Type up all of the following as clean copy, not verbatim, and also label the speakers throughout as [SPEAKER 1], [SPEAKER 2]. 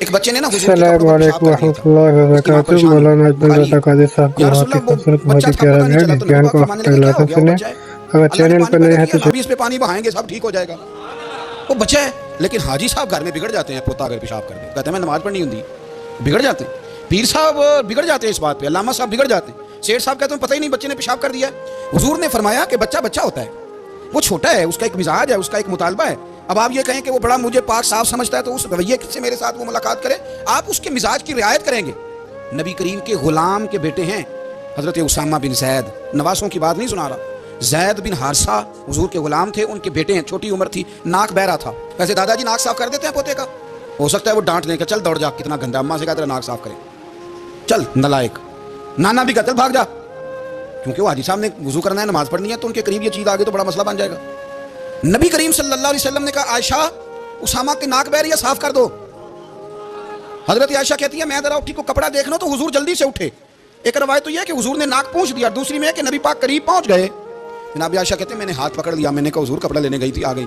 [SPEAKER 1] ایک بچے نے نا حضور کے
[SPEAKER 2] السلام
[SPEAKER 1] کپڑوں پر پیشاب
[SPEAKER 2] علیکم
[SPEAKER 1] کر دیا
[SPEAKER 2] ورحمۃ
[SPEAKER 1] تھا،
[SPEAKER 2] اللہ
[SPEAKER 1] اس کی ماں
[SPEAKER 2] وبرکاتہ۔
[SPEAKER 1] پریشان
[SPEAKER 2] مولانا اجمل
[SPEAKER 1] بخاری
[SPEAKER 2] رضا قادری صاحب کی
[SPEAKER 1] یا
[SPEAKER 2] بات
[SPEAKER 1] رسول
[SPEAKER 2] کی
[SPEAKER 1] اللہ وہ
[SPEAKER 2] خوبصورت بہت
[SPEAKER 1] بچہ
[SPEAKER 2] ہی
[SPEAKER 1] تھا
[SPEAKER 2] پیارا
[SPEAKER 1] پتہ نہیں
[SPEAKER 2] ہے،
[SPEAKER 1] چلا، تو نبی
[SPEAKER 2] بیان
[SPEAKER 1] پاک
[SPEAKER 2] کو
[SPEAKER 1] فرمانے
[SPEAKER 2] وقت
[SPEAKER 1] لگے کیا
[SPEAKER 2] اللہ
[SPEAKER 1] ہو
[SPEAKER 2] سے
[SPEAKER 1] گیا وہ
[SPEAKER 2] سنیں۔
[SPEAKER 1] بچہ ہے،
[SPEAKER 2] اگر
[SPEAKER 1] اللہ نے
[SPEAKER 2] چینل
[SPEAKER 1] پانی
[SPEAKER 2] پر
[SPEAKER 1] بند
[SPEAKER 2] نئے
[SPEAKER 1] کر
[SPEAKER 2] ہیں تو
[SPEAKER 1] دیا، ابھی اس پہ پانی بہائیں گے سب ٹھیک ہو جائے گا، وہ بچہ ہے۔ لیکن حاجی صاحب گھر میں بگڑ جاتے ہیں، پوتا اگر پیشاب کر دے کہتے ہیں میں نماز پڑھنی ہوتی، بگڑ جاتے ہیں۔ پیر صاحب بگڑ جاتے ہیں اس بات پہ، علامہ صاحب بگڑ جاتے ہیں، سیٹھ صاحب کہتے ہیں پتہ ہی نہیں بچے نے پیشاب کر دیا ہے۔ حضور نے فرمایا کہ بچہ بچہ ہوتا ہے، وہ چھوٹا ہے، اس کا ایک مزاج ہے، اس کا ایک مطالبہ ہے۔ اب آپ یہ کہیں کہ وہ بڑا مجھے پاک صاف سمجھتا ہے تو اس رویے سے میرے ساتھ وہ ملاقات کرے، آپ اس کے مزاج کی رعایت کریں گے۔ نبی کریم کے غلام کے بیٹے ہیں حضرت اسامہ بن زید، نواسوں کی بات نہیں سنا رہا، زید بن حارثہ حضور کے غلام تھے، ان کے بیٹے ہیں، چھوٹی عمر تھی، ناک بہ رہا تھا۔ ویسے دادا جی ناک صاف کر دیتے ہیں پوتے کا، ہو سکتا ہے وہ ڈانٹ دیں کہ چل دوڑ جا، کتنا گندا، اماں سے کہا تیرا ناک صاف کرے، چل نالائق۔ نانا بھی کہا چل بھاگ جا، کیونکہ وہ حاجی صاحب نے وضو کرنا ہے، نماز پڑھنی ہے، تو ان کے قریب یہ چیز آگے تو بڑا مسئلہ بن جائے گا۔ نبی کریم صلی اللہ علیہ وسلم نے کہا عائشہ اسامہ کی ناک بہ رہی ہے، صاف کر دو۔ حضرت عائشہ کہتی ہے میں ذرا اٹھی کو کپڑا دیکھ لوں تو حضور جلدی سے اٹھے۔ ایک روایت تو یہ ہے کہ حضور نے ناک پوچھ دیا، دوسری میں ہے کہ نبی پاک قریب پہنچ گئے۔ جناب عائشہ کہتے ہیں میں نے ہاتھ پکڑ لیا، میں نے کہا حضور کپڑا لینے گئی تھی، آ گئی۔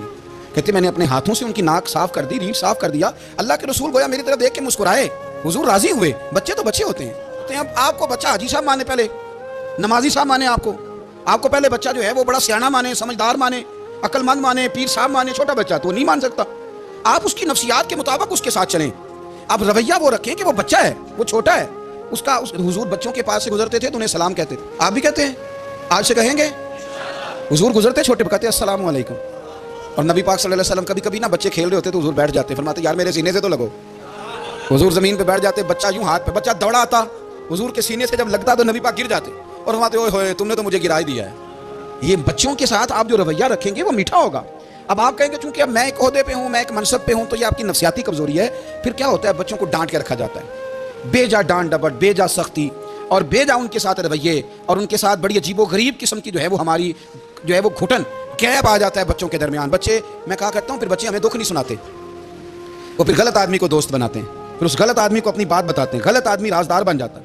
[SPEAKER 1] کہتے میں نے اپنے ہاتھوں سے ان کی ناک صاف کر دی، ریڑھ صاف کر دیا۔ اللہ کے رسول گویا میری طرف دیکھ کے مسکرائے، حضور راضی ہوئے۔ بچے تو بچے ہوتے ہیں، تو اب آپ کو بچہ حاجی صاحب مانے، پہلے نمازی صاحب مانے، آپ کو پہلے بچہ جو ہے وہ بڑا سیاںہ مانے، سمجھدار مانے، عقل مند مانے، پیر صاحب مانے، چھوٹا بچہ تو نہیں مان سکتا۔ آپ اس کی نفسیات کے مطابق اس کے ساتھ چلیں، اب رویہ وہ رکھیں کہ وہ بچہ ہے، وہ چھوٹا ہے، اس کا حضور بچوں کے پاس سے گزرتے تھے تو انہیں سلام کہتے تھے، آپ بھی کہتے ہیں، آج سے کہیں گے؟ حضور گزرتے چھوٹے پہ کہتے ہیں السلام علیکم۔ اور نبی پاک صلی اللہ علیہ وسلم کبھی کبھی نا بچے کھیل رہے ہوتے تو حضور بیٹھ جاتے، فرماتے یار میرے سینے سے تو لگو۔ حضور زمین پہ بیٹھ جاتے، بچہ یوں ہاتھ پہ، بچہ دوڑا آتا حضور کے سینے سے جب لگتا تو نبی پاک گر جاتے اور فرماتے اوئے ہوئے تم نے تو مجھے گرا ہی دیا ہے۔ یہ بچوں کے ساتھ آپ جو رویہ رکھیں گے وہ میٹھا ہوگا۔ اب آپ کہیں گے چونکہ اب میں ایک عہدے پہ ہوں، میں ایک منصب پہ ہوں، تو یہ آپ کی نفسیاتی کمزوری ہے۔ پھر کیا ہوتا ہے، بچوں کو ڈانٹ کے رکھا جاتا ہے، بے جا ڈانٹ ڈپٹ، بے جا سختی اور بے جا ان کے ساتھ رویے، اور ان کے ساتھ بڑی عجیب و غریب قسم کی جو ہے وہ ہماری جو ہے وہ گھٹن گیپ آ جاتا ہے بچوں کے درمیان۔ بچے، میں کہا کرتا ہوں، پھر بچے ہمیں دکھ نہیں سناتے، وہ پھر غلط آدمی کو دوست بناتے ہیں، پھر اس غلط آدمی کو اپنی بات بتاتے ہیں، غلط آدمی رازدار بن جاتا ہے۔